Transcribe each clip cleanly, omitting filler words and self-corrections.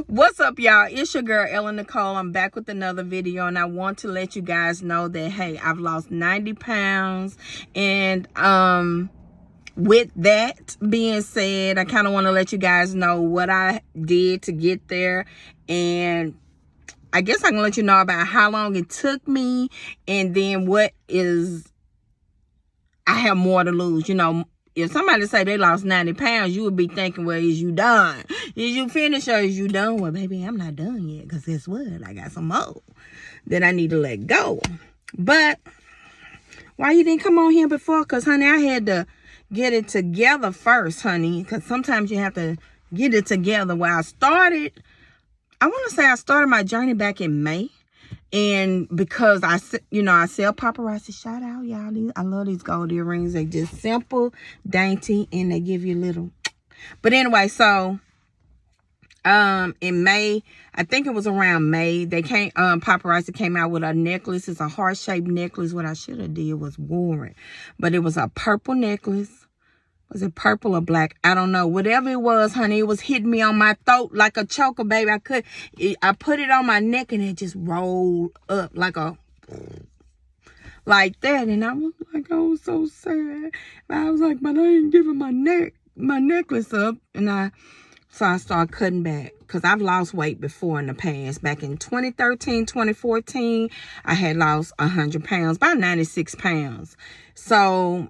What's up, y'all? It's your girl Ellen Nicole. I'm back with another video, and I want to let you guys know that hey, I've lost 90 pounds, and with that being said, I kind of want to let you guys know what I did to get there, and I guess I can let you know about how long it took me, and then what is I have more to lose. You know, if somebody say they lost 90 pounds, you would be thinking, well, is you done? Is you finished or is you done? Well, baby, I'm not done yet, because guess what? I got some more that I need to let go. But why you didn't come on here before? Because, honey, I had to get it together first, honey, because sometimes you have to get it together. Where I want to say I started my journey back in May. And because I sell paparazzi, shout out, y'all. I love these gold earrings. They just simple, dainty, and they give you a little. But anyway, so in May, I think it was around May, paparazzi came out with a necklace. It's a heart-shaped necklace. What I should have did was worn it, but it was a purple necklace. Was it purple or black? I don't know. Whatever it was, honey, it was hitting me on my throat like a choker, baby. I put it on my neck and it just rolled up like that. And I was like, I was so sad. I was like, but I ain't giving my necklace up. So I started cutting back, because I've lost weight before in the past. Back in 2013, 2014, I had lost 100 pounds, about 96 pounds. So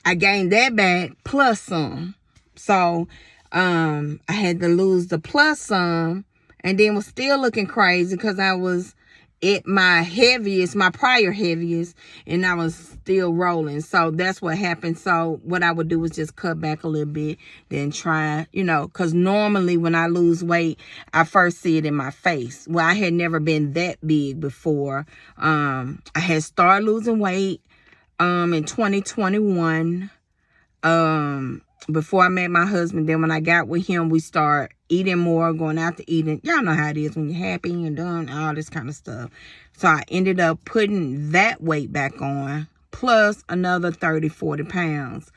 I gained that back plus some. So I had to lose the plus some, and then was still looking crazy because I was at my prior heaviest, and I was still rolling. So that's what happened. So what I would do was just cut back a little bit, then try, because normally when I lose weight, I first see it in my face. Well, I had never been that big before. I had started losing weight in 2021, before I met my husband. Then when I got with him, we start eating more, going out to eating. Y'all know how it is when you're happy and done, all this kind of stuff. So I ended up putting that weight back on, plus another 30, 40 pounds.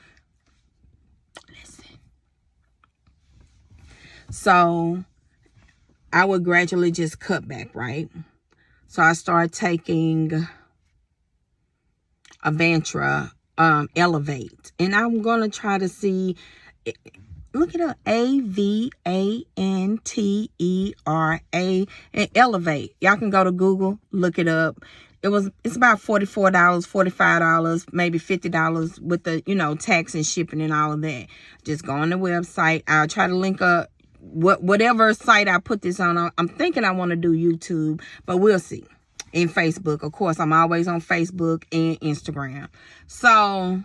Listen. So I would gradually just cut back, right? So I started taking Avantera, Elevate, and I'm gonna try to see. Look it up, Avantera, and Elevate. Y'all can go to Google, look it up. It's about $44, $45, maybe $50 with the tax and shipping and all of that. Just go on the website. I'll try to link up whatever site I put this on. I'm thinking I want to do YouTube, but we'll see. In Facebook, of course, I'm always on Facebook and Instagram. So,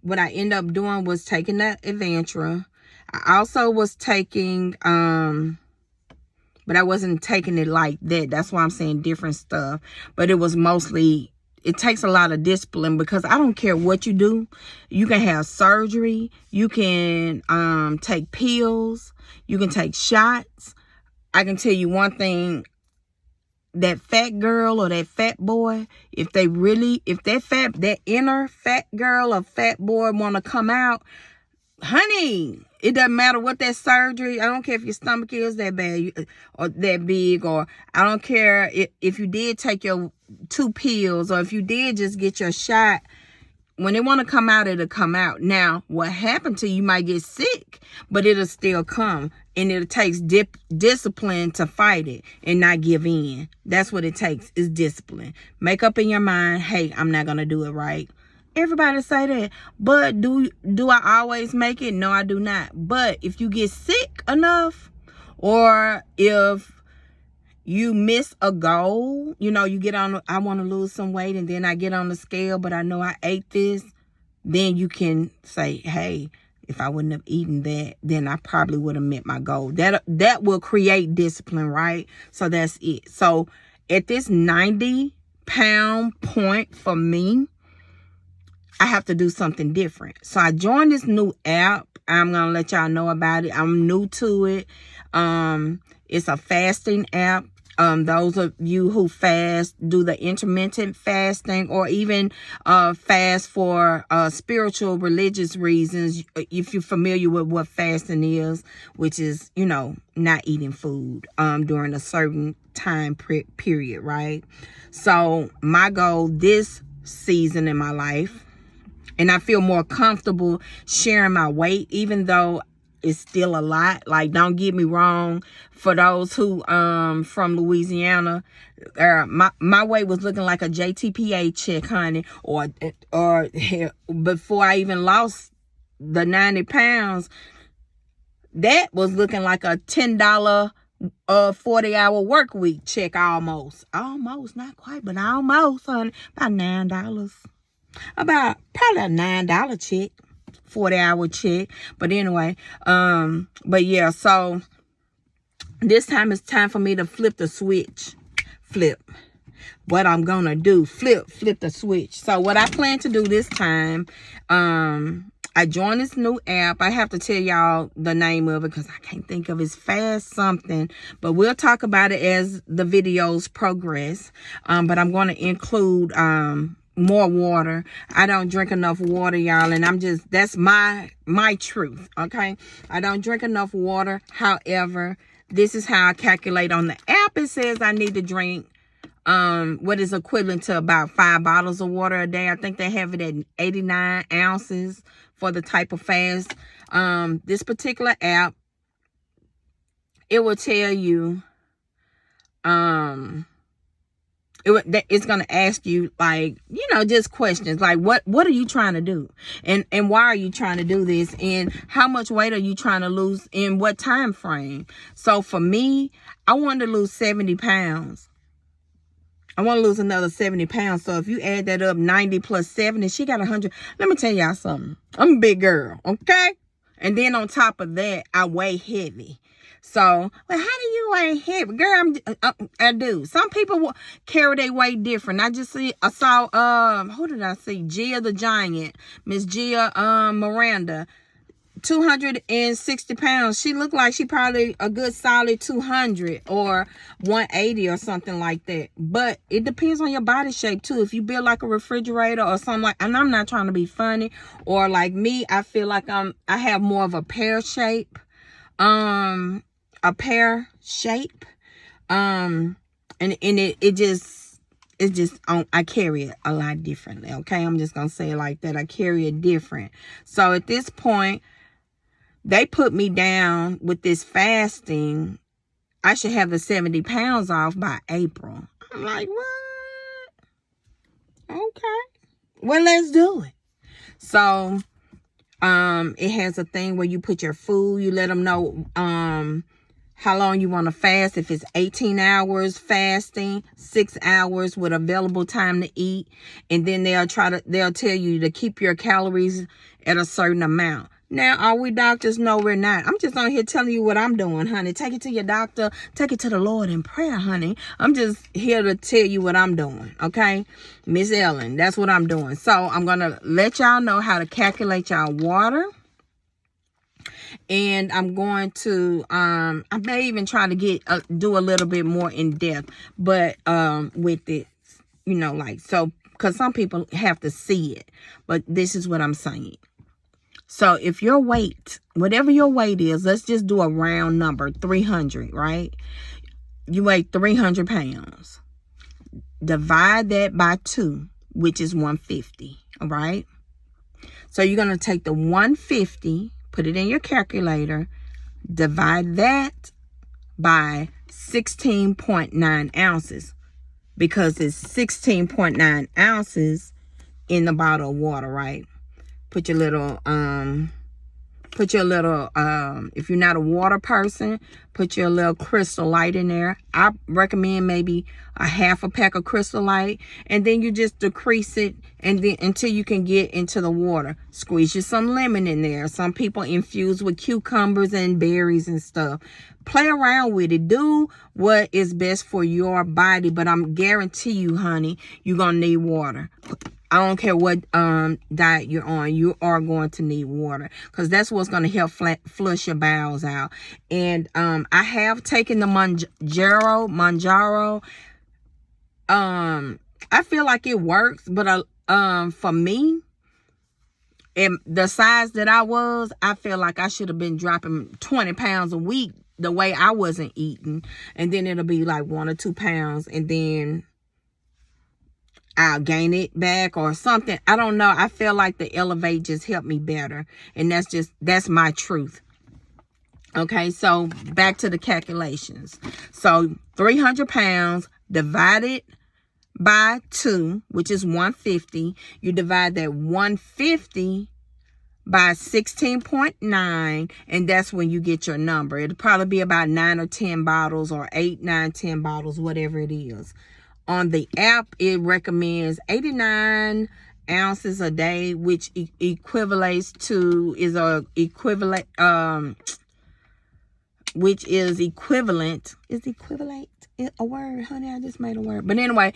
what I ended up doing was taking that Avantera. I also was taking, but I wasn't taking it like that. That's why I'm saying different stuff. But it was mostly, it takes a lot of discipline, because I don't care what you do. You can have surgery. You can take pills. You can take shots. I can tell you one thing. That fat girl or that fat boy, if that inner fat girl or fat boy want to come out, honey, it doesn't matter what that surgery. I don't care if your stomach is that bad or that big, or I don't care if you did take your 2 pills, or if you did just get your shot. When they want to come out, it'll come out. Now, what happened to you might get sick, but it'll still come. And it takes discipline to fight it and not give in. That's what it takes, is discipline. Make up in your mind, hey, I'm not going to do it right. Everybody say that. But do I always make it? No, I do not. But if you get sick enough, or if you miss a goal, you get on, I want to lose some weight, and then I get on the scale, but I know I ate this, then you can say, hey, if I wouldn't have eaten that, then I probably would have met my goal. That will create discipline, right? So that's it. So at this 90-pound point for me, I have to do something different. So I joined this new app. I'm going to let y'all know about it. I'm new to it. It's a fasting app. Those of you who fast, do the intermittent fasting, or even fast for spiritual, religious reasons, if you're familiar with what fasting is, which is, you know, not eating food during a certain time period, right? So my goal this season in my life, and I feel more comfortable sharing my weight, even though it's still a lot. Like, don't get me wrong. For those who from Louisiana, my weight was looking like a JTPA check, honey. Or before I even lost the 90 pounds, that was looking like a $10 40-hour work week check almost. Almost, not quite, but almost, honey. About $9. About probably a $9 check. 40-hour check. But anyway, but yeah, so this time it's time for me to flip the switch. What I'm gonna do, flip the switch. So what I plan to do this time, I joined this new app. I have to tell y'all the name of it because I can't think of it. It's Fast something, but we'll talk about it as the videos progress. But I'm going to include more water. I don't drink enough water, y'all, and that's my truth. Okay, I don't drink enough water. However, this is how I calculate on the app. It says I need to drink what is equivalent to about 5 bottles of water a day. I think they have it at 89 ounces for the type of fast. This particular app, it will tell you it's going to ask you, like, you know, just questions like what are you trying to do, and why are you trying to do this, and how much weight are you trying to lose in what time frame. So for me, I wanted to lose 70 pounds. I want to lose another 70 pounds. So if you add that up, 90 plus 70, she got 100. Let me tell y'all something. I'm a big girl, okay? And then on top of that, I weigh heavy. So, well, how do you weigh heavy? Girl, I do. Some people carry their weight different. I saw, who did I see? Gia the Giant. Miss Gia Miranda. 260 pounds. She looked like she probably a good solid 200 or 180 or something like that. But it depends on your body shape too. If you build like a refrigerator or something like, and I'm not trying to be funny, or like me, I feel like I have more of a pear shape. And it just I carry it a lot differently. Okay, I'm just gonna say it like that. I carry it different. So at this point, they put me down with this fasting. I should have the 70 pounds off by April. I'm like, what? Okay, well, let's do it. So it has a thing where you put your food, you let them know how long you want to fast. If it's 18 hours fasting, 6 hours with available time to eat, and then they'll tell you to keep your calories at a certain amount. Now, are we doctors? No, we're not. I'm just on here telling you what I'm doing, honey. Take it to your doctor. Take it to the Lord in prayer, honey. I'm just here to tell you what I'm doing, okay? Miss Ellen, that's what I'm doing. So I'm going to let y'all know how to calculate y'all water. And I'm going to, I may even try to do a little bit more in depth, but with it, you know, like, so, because some people have to see it, but this is what I'm saying. So if your weight, whatever your weight is, let's just do a round number, 300, right? You weigh 300 pounds. Divide that by 2, which is 150, all right? So you're going to take the 150, put it in your calculator, divide that by 16.9 ounces, because it's 16.9 ounces in the bottle of water, right? Put your little, if you're not a water person, put your little Crystal Light in there. I recommend maybe a half a pack of Crystal Light, and then you just decrease it, and then until you can get into the water. Squeeze you some lemon in there. Some people infuse with cucumbers and berries and stuff. Play around with it. Do what is best for your body, but I'm guarantee you, honey, you're gonna need water. I don't care what diet you're on, you are going to need water, because that's what's going to help flush your bowels out. And I have taken the Monjauro. I feel like it works, but for me, and the size that I feel like I should have been dropping 20 pounds a week the way I wasn't eating. And then it'll be like 1 or 2 pounds, and then I'll gain it back or something. I don't know. I feel like the Elevate just helped me better. And that's my truth. Okay, so back to the calculations. So 300 pounds divided by 2, which is 150. You divide that 150 by 16.9, and that's when you get your number. It'll probably be about 9 or 10 bottles, or 8, 9, 10 bottles, whatever it is. On the app, it recommends 89 ounces a day, which equivalates to which is equivalent. Is equivalent a word, honey? I just made a word. But anyway,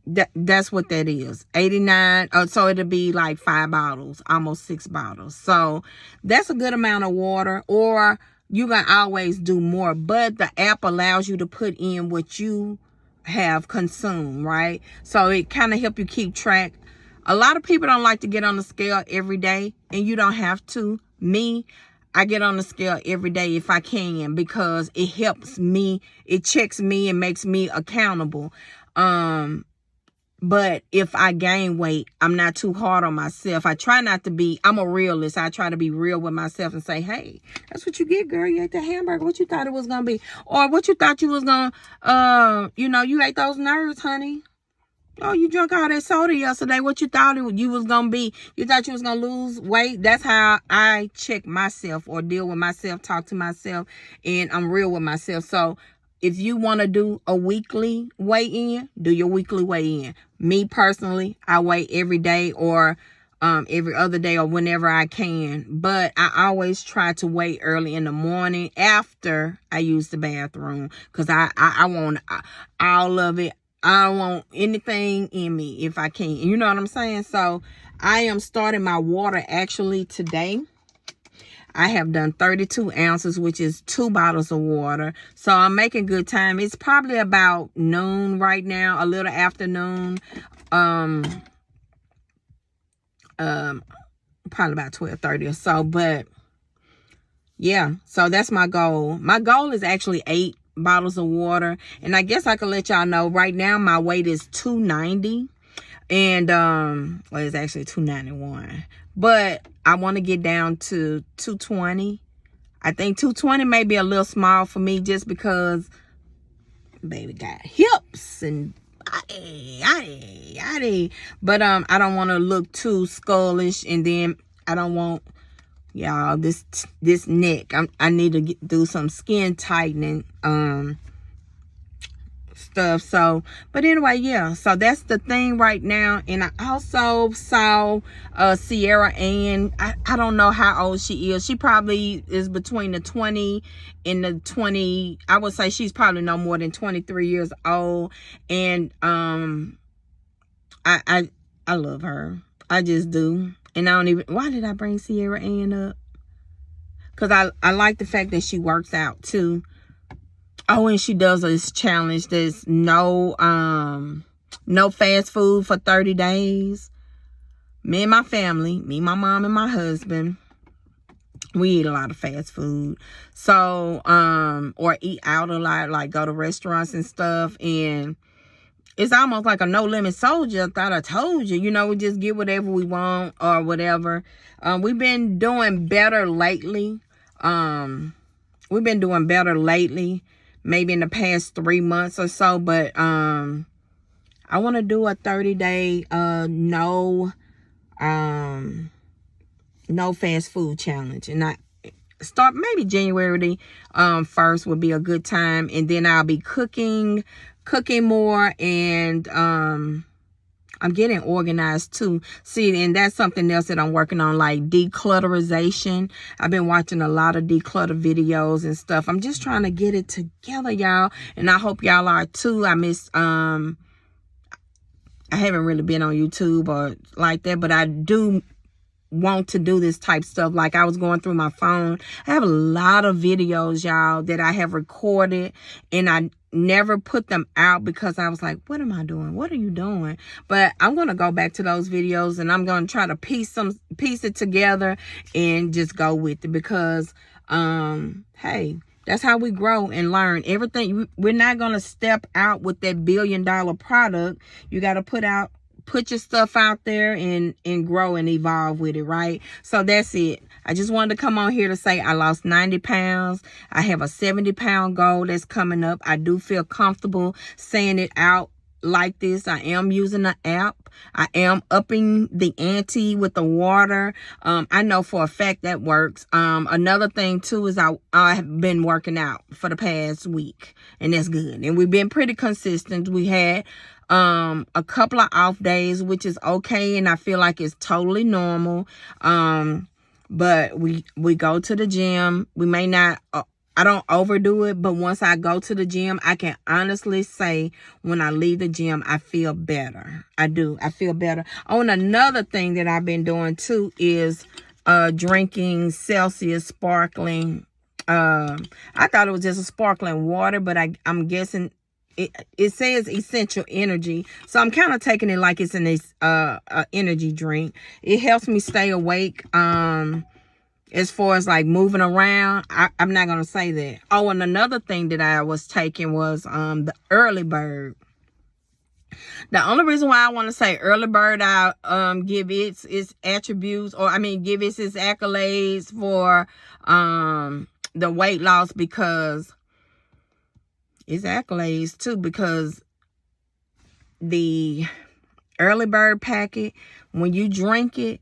that's what that is. 89. So it'll be like 5 bottles, almost 6 bottles. So that's a good amount of water. Or you can always do more, but the app allows you to put in what you have consumed, right? So it kind of help you keep track. A lot of people don't like to get on the scale every day, and you don't have to. Me, I get on the scale every day if I can, because it helps me. It checks me and makes me accountable. But if I gain weight, I'm not too hard on myself. I try not to be. I'm a realist. I try to be real with myself and say, hey, that's what you get, girl. You ate the hamburger. What you thought it was going to be? Or what you thought you was going to, you ate those nerds, honey. Oh, you drank all that soda yesterday. What you thought you was going to be? You thought you was going to lose weight? That's how I check myself or deal with myself, talk to myself, and I'm real with myself. So if you want to do a weekly weigh-in, do your weekly weigh-in. Me personally, I weigh every day or every other day or whenever I can. But I always try to weigh early in the morning after I use the bathroom, because I want all of it. I don't want anything in me if I can. You know what I'm saying? So I am starting my water actually today. I have done 32 ounces, which is 2 bottles of water. So I'm making good time. It's probably about noon right now, a little afternoon. Probably about 12:30 or so. But yeah, so that's my goal. My goal is actually 8 bottles of water. And I guess I can let y'all know right now my weight is 290. And well, it's actually 291. But I want to get down to 220. I think 220 may be a little small for me, just because baby got hips and body. But I don't want to look too skullish, and then I don't want y'all this neck. I need to do some skin tightening stuff. So, but anyway, yeah, so that's the thing right now. And I also saw Sierra Ann. I don't know how old she is. She probably is between the 20 and the 20. I would say she's probably no more than 23 years old. And I love her. I just do. And I don't even, why did I bring Sierra Ann up? Because I like the fact that she works out too. Oh, and she does this challenge. There's no fast food for 30 days. Me and my family, me, my mom, and my husband, we eat a lot of fast food. So, or eat out a lot, like go to restaurants and stuff. And it's almost like a no-limit soldier. I thought I told you. You know, we just get whatever we want or whatever. We've been doing better lately. Maybe in the past 3 months or so. But I want to do a 30-day no fast food challenge. And I start maybe January 1st would be a good time. And then I'll be cooking more, and I'm getting organized too. See, and that's something else that I'm working on, like declutterization. I've been watching a lot of declutter videos and stuff. I'm just trying to get it together, y'all. And I hope y'all are too. I miss I haven't really been on YouTube or like that, but I do want to do this type stuff. Like I was going through my phone. I have a lot of videos, y'all, that I have recorded, and I never put them out because I was like, what am I doing? What are you doing? But I'm going to go back to those videos, and I'm going to try to piece it together and just go with it, because hey, that's how we grow and learn. Everything, we're not going to step out with that $1 billion product. You got to put your stuff out there and grow and evolve with it, right? So that's it. I just wanted to come on here to say I lost 90 pounds. I have a 70-pound goal that's coming up. I do feel comfortable saying it out like this. I am using the app. I am upping the ante with the water. I know for a fact that works. Another thing too is I have been working out for the past week, and that's good. And we've been pretty consistent. We had a couple of off days, which is okay, and I feel like it's totally normal. But we go to the gym. We may not, I don't overdo it, but once I go to the gym, I can honestly say when I leave the gym, I feel better. I do. I feel better. Oh, and another thing that I've been doing too is drinking Celsius sparkling. I thought it was just a sparkling water, but I'm guessing it says essential energy, so I'm kind of taking it like it's an energy drink. It helps me stay awake. As far as like moving around, I'm not gonna say that. Oh, and another thing that I was taking was the early bird. The only reason why I want to say early bird, I give its attributes, or I mean give its accolades for the weight loss, because it's accolades too, because the early bird packet, when you drink it,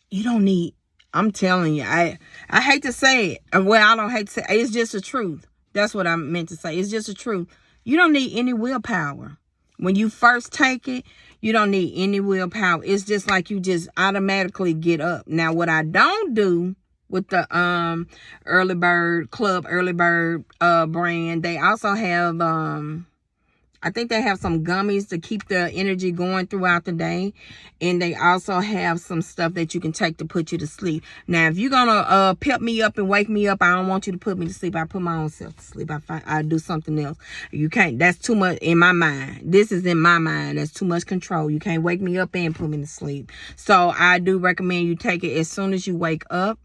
you don't need, I'm telling you, I hate to say it. Well, I don't hate to say it. It's just the truth. That's what I meant to say. It's just the truth. You don't need any willpower. When you first take it, you don't need any willpower. It's just like you just automatically get up. Now, what I don't do with the early bird brand, they also have I think they have some gummies to keep the energy going throughout the day, and they also have some stuff that you can take to put you to sleep. Now, if you're gonna pep me up and wake me up, I don't want you to put me to sleep. I put my own self to sleep. I do something else. You can't. That's too much in my mind. This is in my mind. That's too much control. You can't wake me up and put me to sleep. So I do recommend you take it as soon as you wake up,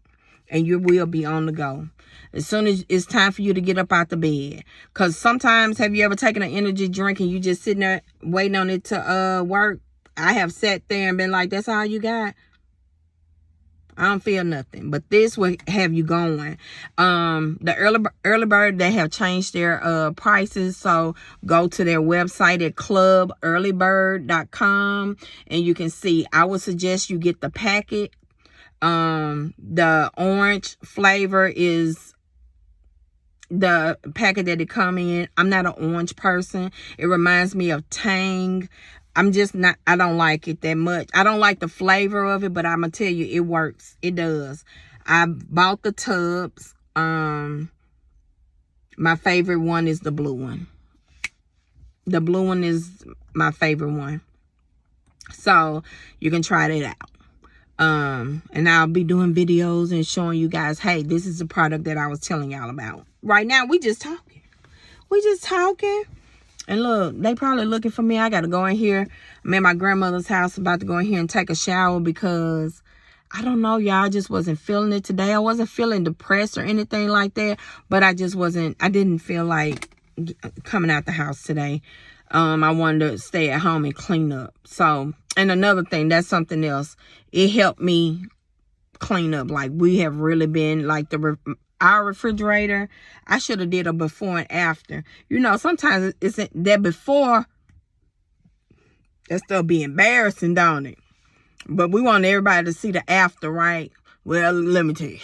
and you will be on the go as soon as it's time for you to get up out the bed. Because sometimes, have you ever taken an energy drink and you just sitting there waiting on it to work? I have sat there and been like, that's all you got? I don't feel nothing. But this will have you going. The early bird, they have changed their prices. So go to their website at clubearlybird.com, and you can see. I would suggest you get the packet. The orange flavor is the packet that it come in. I'm not an orange person. It reminds me of Tang. I'm just not, I don't like it that much. I don't like the flavor of it, but I'm gonna tell you, it works. It does. I bought the tubs. My favorite one is the blue one. The blue one is my favorite one. So you can try that out. And I'll be doing videos and showing you guys, hey, this is the product that I was telling y'all about. Right now, we just talking. And look, they probably looking for me. I got to go in here. I'm at my grandmother's house, about to go in here and take a shower, because I don't know, y'all, I just wasn't feeling it today. I wasn't feeling depressed or anything like that, but I didn't feel like coming out the house today. I wanted to stay at home and clean up. So, and another thing, that's something else. It helped me clean up. Like, we have really been, like, our refrigerator, I should have did a before and after. You know, sometimes it's that before, that stuff be embarrassing, don't it? But we want everybody to see the after, right? Well, let me tell you.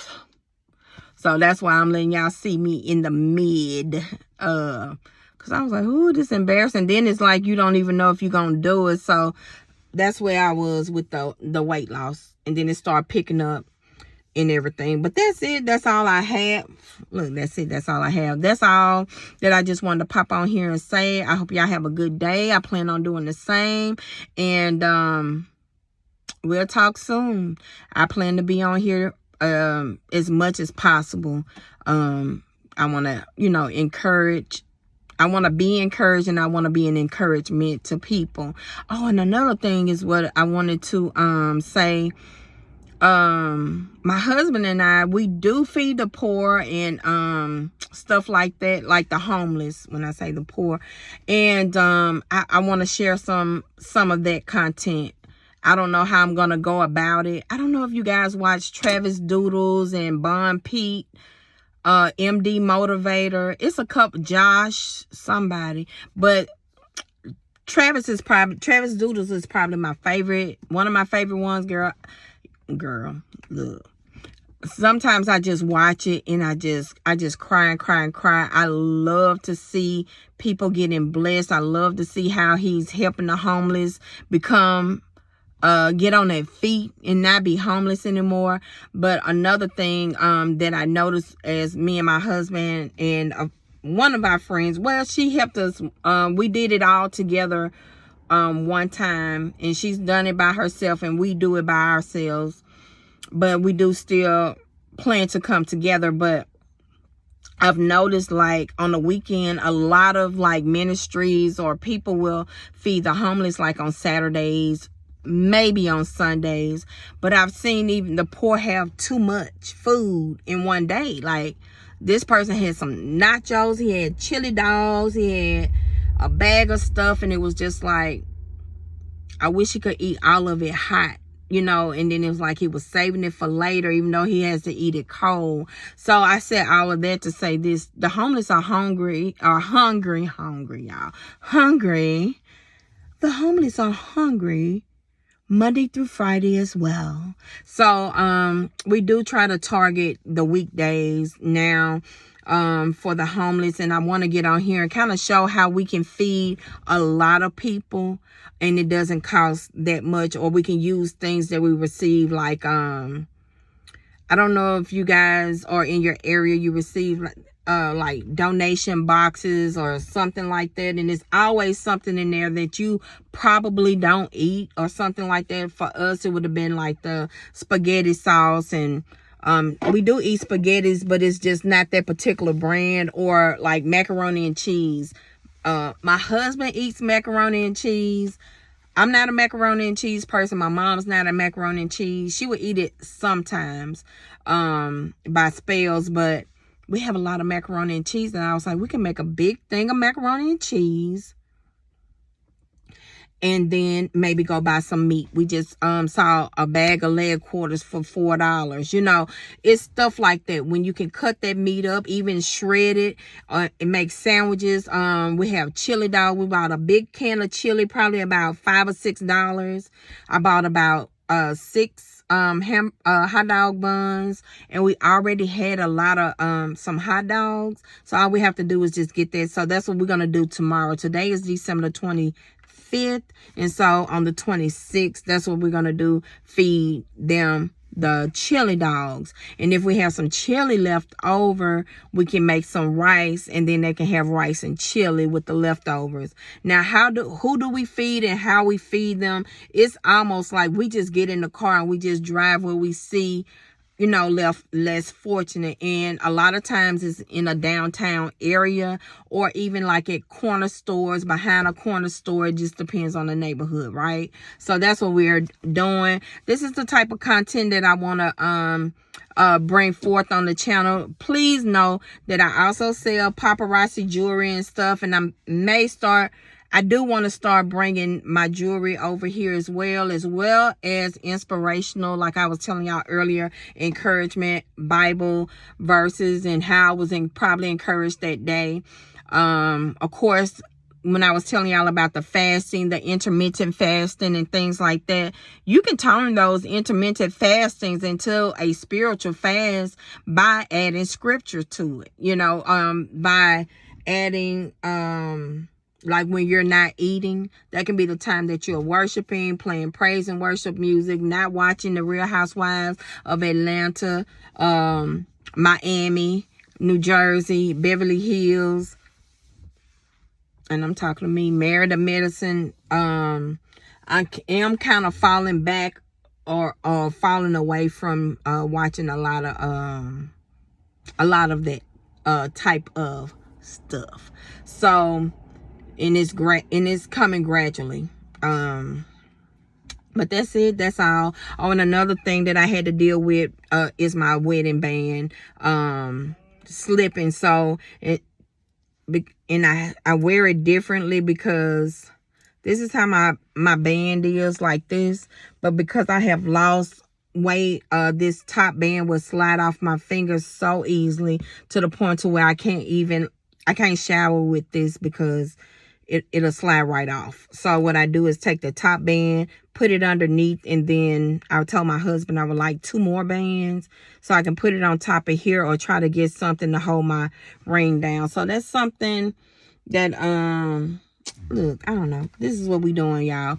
So that's why I'm letting y'all see me in the mid. Because I was like, ooh, this is embarrassing. Then it's like you don't even know if you're going to do it. So that's where I was with the weight loss. And then it started picking up. and everything. But that's it. That's all I have. Look, that's it. That's all I have. That's all that I just wanted to pop on here and say. I hope y'all have a good day. I plan on doing the same. And we'll talk soon. I plan to be on here as much as possible. I want to, encourage. I want to be encouraged, and I want to be an encouragement to people. Oh, and another thing is what I wanted to say. My husband and I, we do feed the poor and stuff like that, like the homeless, when I say the poor. And I want to share some of that content. I don't know how I'm gonna go about it. I don't know if you guys watch Travis Doodles and Bon Pete, MD Motivator. It's a couple, Josh somebody, but Travis Doodles is probably my favorite, one of my favorite ones. Girl, look, sometimes I just watch it and I just cry and cry and cry. I love to see people getting blessed. I love to see how he's helping the homeless become get on their feet and not be homeless anymore. But another thing that I noticed, as me and my husband and one of our friends, well, she helped us, we did it all together one time, and she's done it by herself and we do it by ourselves, but we do still plan to come together. But I've noticed, like, on the weekend, a lot of like ministries or people will feed the homeless, like on Saturdays, maybe on Sundays. But I've seen even the poor have too much food in one day. Like, this person had some nachos, he had chili dogs, he had a bag of stuff, and it was just like, I wish he could eat all of it hot, and then it was like he was saving it for later, even though he has to eat it cold. So I said all of that to say this: the homeless are hungry, y'all. Hungry. The homeless are hungry Monday through Friday as well. So we do try to target the weekdays now for the homeless, and I want to get on here and kind of show how we can feed a lot of people and it doesn't cost that much, or we can use things that we receive, like I don't know if you guys are in your area, you receive like donation boxes or something like that, and there's always something in there that you probably don't eat or something like that. For us, it would have been like the spaghetti sauce, and we do eat spaghettis, but it's just not that particular brand, or like macaroni and cheese. My husband eats macaroni and cheese. I'm not a macaroni and cheese person. My mom's not a macaroni and cheese. She would eat it sometimes by spells, but we have a lot of macaroni and cheese, and I was like, we can make a big thing of macaroni and cheese and then maybe go buy some meat. We just saw a bag of leg quarters for $4. It's stuff like that. When you can cut that meat up, even shred it, and make sandwiches. We have chili dog. We bought a big can of chili, probably about $5 or $6. I bought about 6 hot dog buns, and we already had a lot of some hot dogs. So all we have to do is just get that. So that's what we're gonna do tomorrow. Today is December 25th, and so on the 26th, that's what we're gonna do, feed them the chili dogs. And if we have some chili left over, we can make some rice, and then they can have rice and chili with the leftovers. Now, who do we feed and how we feed them? It's almost like we just get in the car and we just drive where we see less fortunate. And a lot of times it's in a downtown area, or even like at corner stores, behind a corner store. It just depends on the neighborhood, right? So that's what we're doing. This is the type of content that I want to bring forth on the channel. Please know that I also sell paparazzi jewelry and stuff, and I do want to start bringing my jewelry over here as well as inspirational, like I was telling y'all earlier, encouragement, Bible verses, and how I was probably encouraged that day. Of course, when I was telling y'all about the fasting, the intermittent fasting and things like that, you can turn those intermittent fastings into a spiritual fast by adding scripture to it, by adding, like when you're not eating, that can be the time that you're worshiping, playing praise and worship music, not watching the Real Housewives of Atlanta, Miami, New Jersey, Beverly Hills, and I'm talking to me, Married to Medicine. I am kind of falling back or falling away from watching a lot of that type of stuff. So, and it's coming gradually. But that's it. That's all. Oh, and another thing that I had to deal with is my wedding band slipping. So I wear it differently because this is how my band is, like this. But because I have lost weight, this top band will slide off my fingers so easily to the point to where I can't shower with this because it'll slide right off. So what I do is take the top band, put it underneath, and then I'll tell my husband I would like 2 more bands so I can put it on top of here or try to get something to hold my ring down. So that's something that, look, I don't know. This is what we doing, y'all.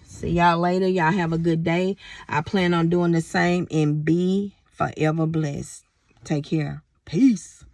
See y'all later. Y'all have a good day. I plan on doing the same, and be forever blessed. Take care. Peace.